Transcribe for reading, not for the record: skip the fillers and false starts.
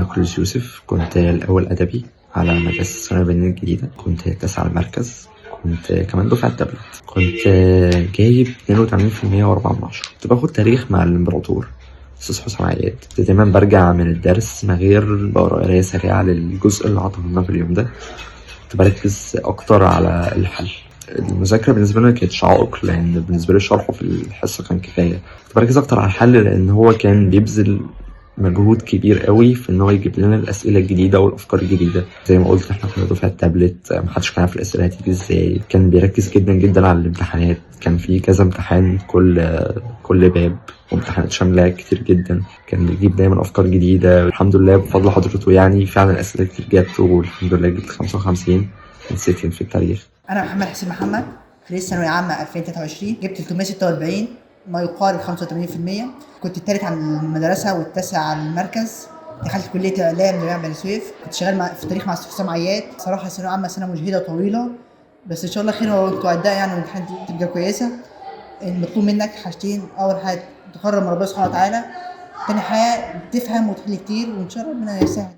كوليدج يوسف. كنت الأول أدبي على مدرسة الثانوية البنين الجديدة، كنت 9 على المركز، كنت كمان دفعة تابلت، كنت جايب 82% و4/10. كنت باخد تاريخ مع الإمبراطور أستاذ حسام عياد. كنت دايما برجع من الدرس من غير بقرا قراية سريعة للجزء اللي عطاه لنا في اليوم ده. كنت بركز أكتر على الحل. المذاكرة بالنسبة لي ما كانتش عائق، لأن بالنسبة لي شرحه في الحصة كان كفاية. كنت بركز أكتر على الحل لأن هو كان بيبذل مجهود كبير قوي في ان هو يجيب لنا الاسئله الجديده والافكار الجديده. زي ما قلت احنا كنا دفعه تابلت، محدش كان عارف الاسئله هتيجي ازاي. كان بيركز جدا جدا على الامتحانات، كان في كذا امتحان كل باب، وامتحانات شامله كتير جدا. كان بيجيب دايما افكار جديده. الحمد لله بفضل حضرته يعني فعلا الاسئله كتير جت، والحمد لله جبت 55 من 60 في التاريخ. انا محمد حسين محمد، خريج ثانويه عامه 2023، جبت 346 ما يقارب 85%. كنت الثالث على المدرسه والتاسع على المركز. دخلت كليه اعلام جامعه بني سويف. كنت شغال في التاريخ مع استاذ حسام عياد. صراحه الثانويه عامه سنه مجهده وطويله، بس ان شاء الله خير وانتوا اعداء يعني، والامتحانات تبقى كويسه. المطلوب منك حاجتين: اول حاجه تقرب من ربنا سبحانه وتعالى، تاني حاجه تفهم وتحل كتير، وان شاء الله ربنا يسهل.